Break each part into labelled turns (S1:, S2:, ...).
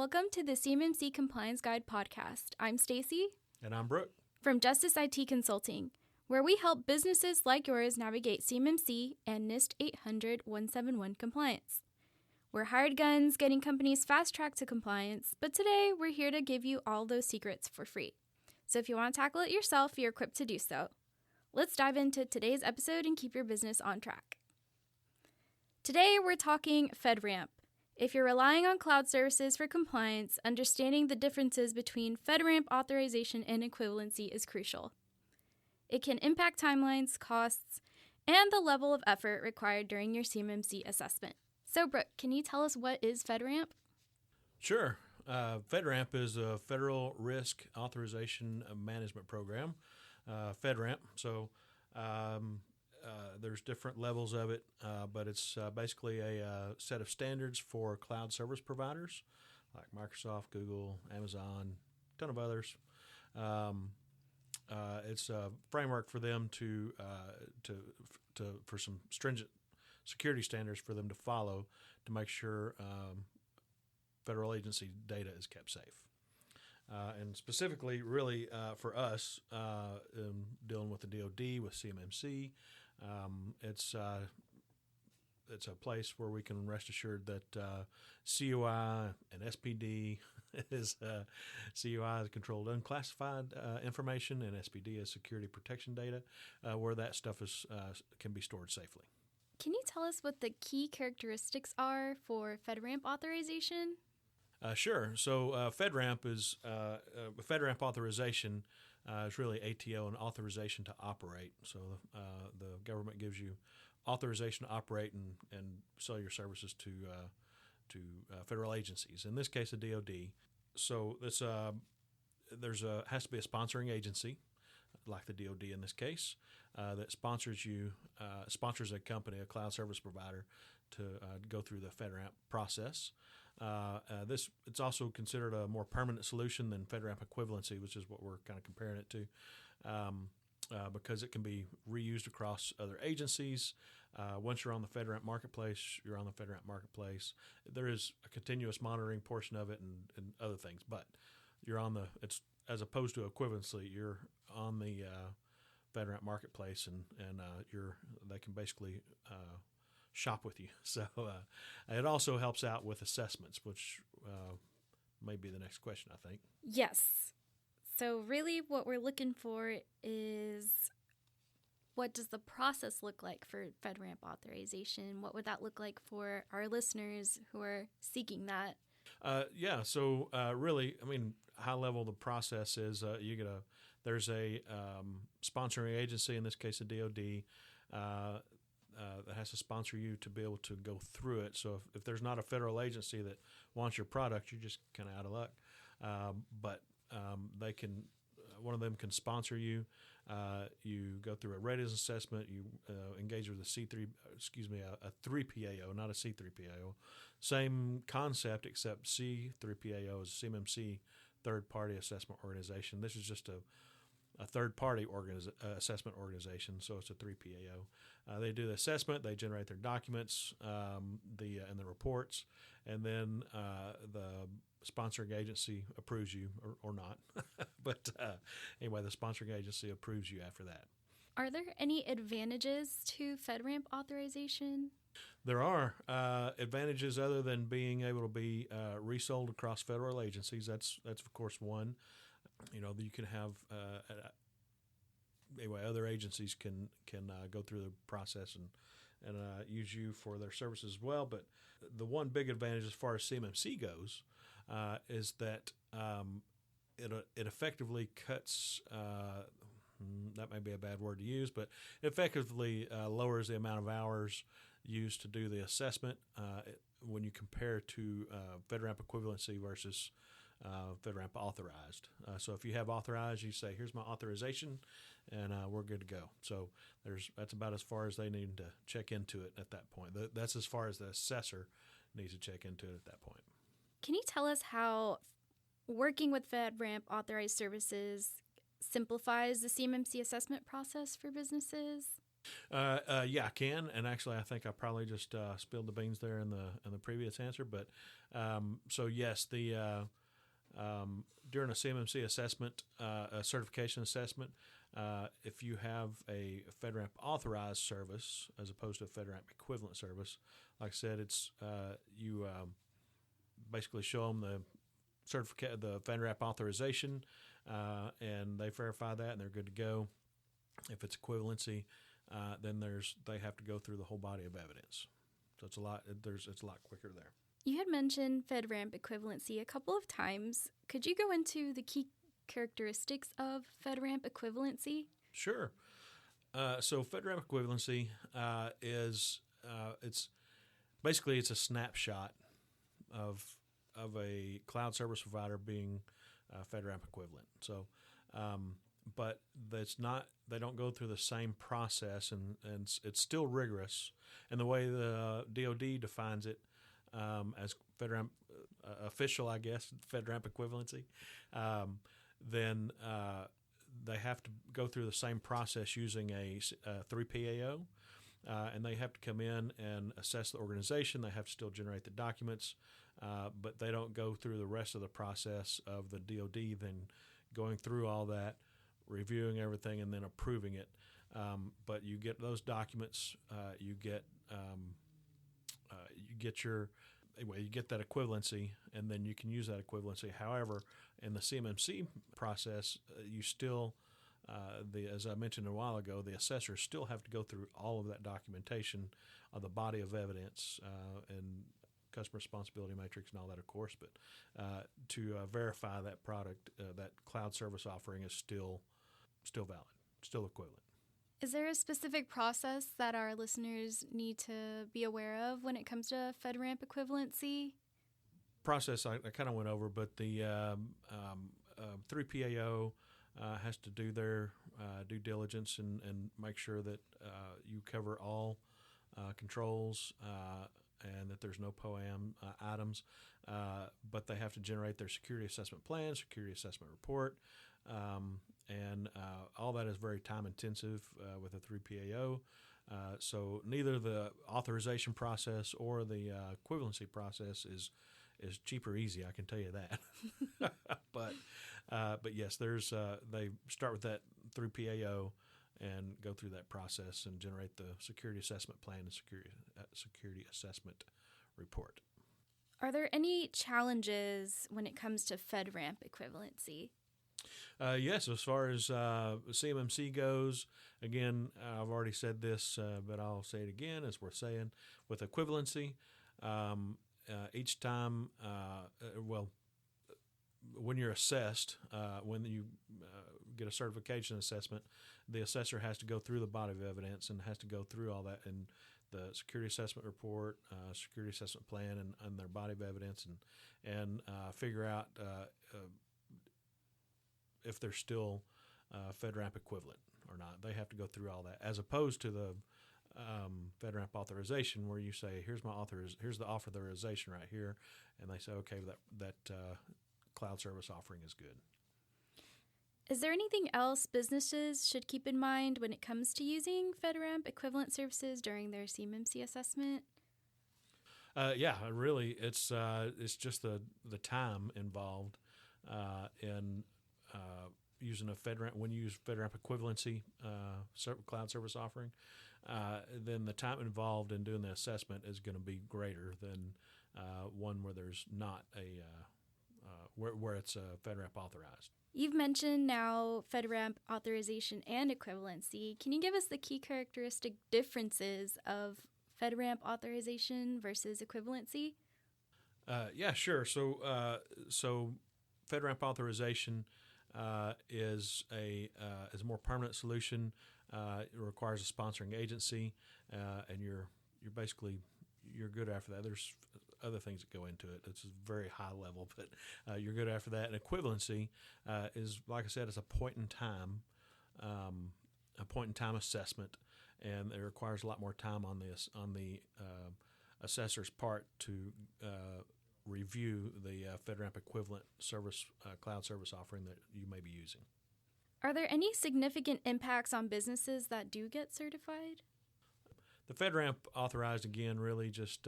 S1: Welcome to the CMMC Compliance Guide Podcast. I'm Stacey.
S2: And I'm Brooke.
S1: From Justice IT Consulting, where we help businesses like yours navigate CMMC and NIST 800-171 compliance. We're hired guns getting companies fast-tracked to compliance, but today we're here to give you all those secrets for free. So if you want to tackle it yourself, you're equipped to do so. Let's dive into today's episode and keep your business on track. Today we're talking FedRAMP. If you're relying on cloud services for compliance, understanding the differences between FedRAMP authorization and equivalency is crucial. It can impact timelines, costs, and the level of effort required during your CMMC assessment. So, Brooke, can you tell us what is FedRAMP?
S2: Sure. FedRAMP is a Federal Risk Authorization Management Program, FedRAMP. So there's different levels of it, but it's basically a set of standards for cloud service providers like Microsoft, Google, Amazon, a ton of others. It's a framework for them for some stringent security standards for them to follow to make sure federal agency data is kept safe. And specifically, really, for us, dealing with the DoD, with CMMC, it's a place where we can rest assured that CUI and SPD is CUI is controlled unclassified information, and SPD is security protection data, where that stuff is can be stored safely.
S1: Can you tell us what the key characteristics are for FedRAMP authorization?
S2: Sure. So FedRAMP is FedRAMP authorization is really ATO, an authorization to operate. So the government gives you authorization to operate and sell your services to federal agencies. In this case, the DoD. So this has to be a sponsoring agency, like the DoD in this case, that sponsors a company, a cloud service provider, to go through the FedRAMP process. It's also considered a more permanent solution than FedRAMP equivalency, which is what we're kind of comparing it to, because it can be reused across other agencies. Once you're on the FedRAMP marketplace, you're on the FedRAMP marketplace. There is a continuous monitoring portion of it and other things, but it's as opposed to equivalency, you're on the FedRAMP marketplace, and they can basically shop with you. So it also helps out with assessments, which may be the next question, I think.
S1: Yes. So really what we're looking for is, what does the process look like for FedRAMP authorization? What would that look like for our listeners who are seeking that?
S2: So really, I mean, high level, the process is there's a sponsoring agency, in this case a DoD, that has to sponsor you to be able to go through it. So if there's not a federal agency that wants your product, you're just kind of out of luck. But they can, one of them can sponsor you. You go through a readiness assessment. You engage with a 3PAO, not a C3PAO. Same concept, except C3PAO is CMMC, third-party assessment organization. This is just a third-party assessment organization, so it's a 3PAO. They do the assessment, they generate their documents, and the reports, and then the sponsoring agency approves you or not. But anyway, the sponsoring agency approves you after that.
S1: Are there any advantages to FedRAMP authorization?
S2: There are advantages other than being able to be resold across federal agencies. That's of course one. You can have other agencies can go through the process and use you for their services as well. But the one big advantage as far as CMMC goes is that it effectively cuts. That may be a bad word to use, but it effectively lowers the amount of hours used to do the assessment when you compare to FedRAMP equivalency versus FedRAMP authorized. So if you have authorized, you say, here's my authorization, and we're good to go. So that's about as far as they need to check into it at that point. That's as far as the assessor needs to check into it at that point.
S1: Can you tell us how working with FedRAMP authorized services simplifies the CMMC assessment process for businesses?
S2: Yeah, I can, and actually, I think I probably just spilled the beans there in the previous answer. But so yes, the during a CMMC assessment, a certification assessment, if you have a FedRAMP authorized service as opposed to a FedRAMP equivalent service, like I said, it's you basically show them the FedRAMP authorization, and they verify that, and they're good to go. If it's equivalency, then they have to go through the whole body of evidence. So it's a lot quicker there.
S1: You had mentioned FedRAMP equivalency a couple of times. Could you go into the key characteristics of FedRAMP equivalency?
S2: Sure. So FedRAMP equivalency is it's a snapshot of a cloud service provider being FedRAMP equivalent. So, but that's not. They don't go through the same process, and it's still rigorous. And the way the DoD defines it as FedRAMP official, I guess, FedRAMP equivalency, then they have to go through the same process using a 3PAO, and they have to come in and assess the organization. They have to still generate the documents, but they don't go through the rest of the process of the DoD, then going through all that, reviewing everything, and then approving it. But you get those documents, you get that equivalency, and then you can use that equivalency. However, in the CMMC process, you still, as I mentioned a while ago, the assessors still have to go through all of that documentation of the body of evidence and customer responsibility matrix and all that, of course, but to verify that product, that cloud service offering is still valid, still equivalent.
S1: Is there a specific process that our listeners need to be aware of when it comes to FedRAMP equivalency?
S2: Process I kind of went over, but the 3PAO has to do their due diligence and make sure that you cover all controls and that there's no POAM items. But they have to generate their security assessment plan, security assessment report, and all that is very time intensive with a 3PAO. So neither the authorization process or the equivalency process is cheap or easy. I can tell you that. But yes, there's they start with that 3PAO and go through that process and generate the security assessment plan and security assessment report.
S1: Are there any challenges when it comes to FedRAMP equivalency?
S2: Yes, as far as CMMC goes, again, I've already said this, but I'll say it again, as we're saying, with equivalency, each time, when you're assessed, when you get a certification assessment, the assessor has to go through the body of evidence and has to go through all that in the security assessment report, security assessment plan, and their body of evidence, and figure out if they're still FedRAMP equivalent or not. They have to go through all that, as opposed to the FedRAMP authorization, where you say, here's the authorization right here, and they say, okay, that cloud service offering is good.
S1: Is there anything else businesses should keep in mind when it comes to using FedRAMP equivalent services during their CMMC assessment?
S2: Yeah, really, it's just the time involved in using a FedRAMP. When you use FedRAMP equivalency cloud service offering, then the time involved in doing the assessment is going to be greater than one where there's not where it's FedRAMP authorized.
S1: You've mentioned now FedRAMP authorization and equivalency. Can you give us the key characteristic differences of FedRAMP authorization versus equivalency?
S2: Yeah, sure. So FedRAMP authorization is a more permanent solution. It requires a sponsoring agency, and you're good after that. There's other things that go into it. It's very high level, but you're good after that. And equivalency is, like I said, it's a point in time assessment, and it requires a lot more time on the assessor's part to review the FedRAMP equivalent service cloud service offering that you may be using.
S1: Are there any significant impacts on businesses that do get certified?
S2: The FedRAMP authorized, again, really just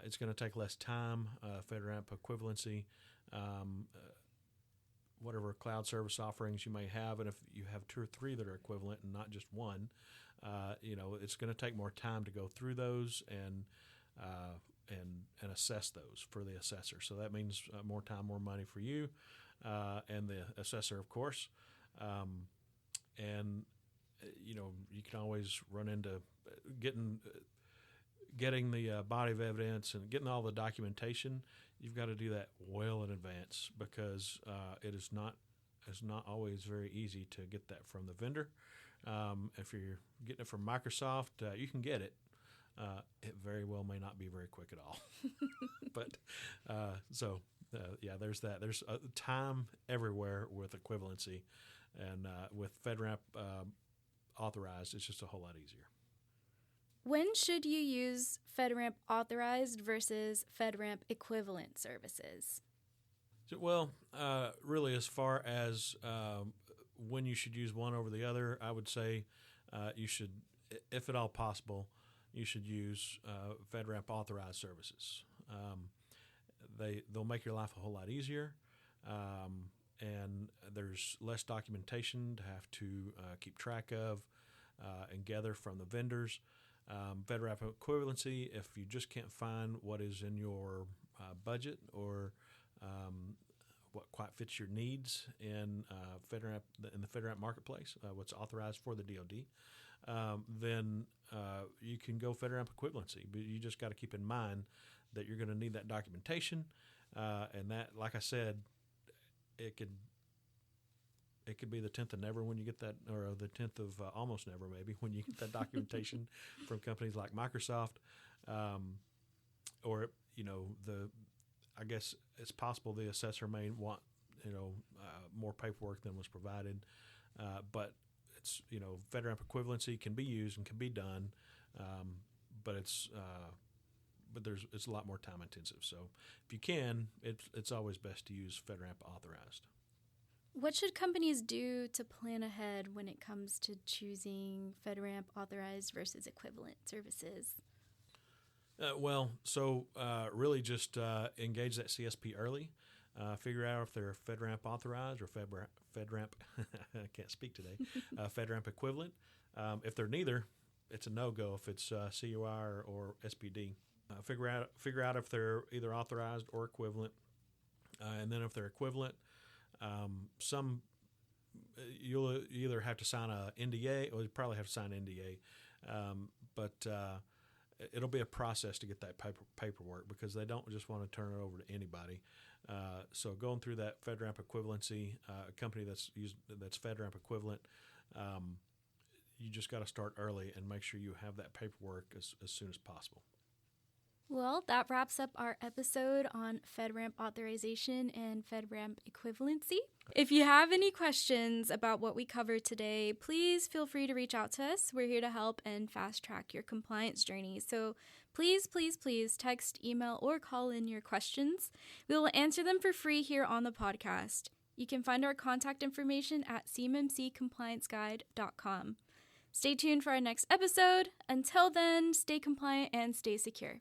S2: it's going to take less time. FedRAMP equivalency, whatever cloud service offerings you may have, and if you have 2 or 3 that are equivalent and not just one, it's going to take more time to go through those and assess those for the assessor. So that means more time, more money for you and the assessor, of course. You can always run into getting the body of evidence and getting all the documentation. You've got to do that well in advance because it is not always very easy to get that from the vendor. If you're getting it from Microsoft, you can get it. It very well may not be very quick at all. But there's that. There's time everywhere with equivalency, and with FedRAMP authorized, it's just a whole lot easier.
S1: When should you use FedRAMP authorized versus FedRAMP equivalent services?
S2: Well, really, as far as when you should use one over the other, I would say you should, if at all possible, you should use FedRAMP authorized services. They'll make your life a whole lot easier, and there's less documentation to have to keep track of and gather from the vendors. FedRAMP equivalency, if you just can't find what is in your budget or what quite fits your needs in the FedRAMP marketplace, what's authorized for the DoD, then you can go FedRAMP equivalency. But you just got to keep in mind that you're going to need that documentation, and that, like I said, it could be the 10th of never when you get that, or the 10th of almost never maybe when you get that documentation from companies like Microsoft, or I guess it's possible the assessor may want more paperwork than was provided, but it's FedRAMP equivalency can be used and can be done, but it's a lot more time intensive. So if you can, it's always best to use FedRAMP authorized.
S1: What should companies do to plan ahead when it comes to choosing FedRAMP authorized versus equivalent services?
S2: Really just engage that CSP early. Figure out if they're FedRAMP authorized or FedRAMP I can't speak today, FedRAMP equivalent. If they're neither, it's a no-go if it's CUI or SPD. Figure out if they're either authorized or equivalent. And then if they're equivalent, you'll either have to sign a NDA, or you probably have to sign an NDA, but it'll be a process to get that paperwork because they don't just want to turn it over to anybody. So going through that FedRAMP equivalency, a company that's FedRAMP equivalent, you just got to start early and make sure you have that paperwork as soon as possible.
S1: Well, that wraps up our episode on FedRAMP authorization and FedRAMP equivalency. If you have any questions about what we covered today, please feel free to reach out to us. We're here to help and fast track your compliance journey. So please, please, please text, email, or call in your questions. We will answer them for free here on the podcast. You can find our contact information at CMMCComplianceGuide.com. Stay tuned for our next episode. Until then, stay compliant and stay secure.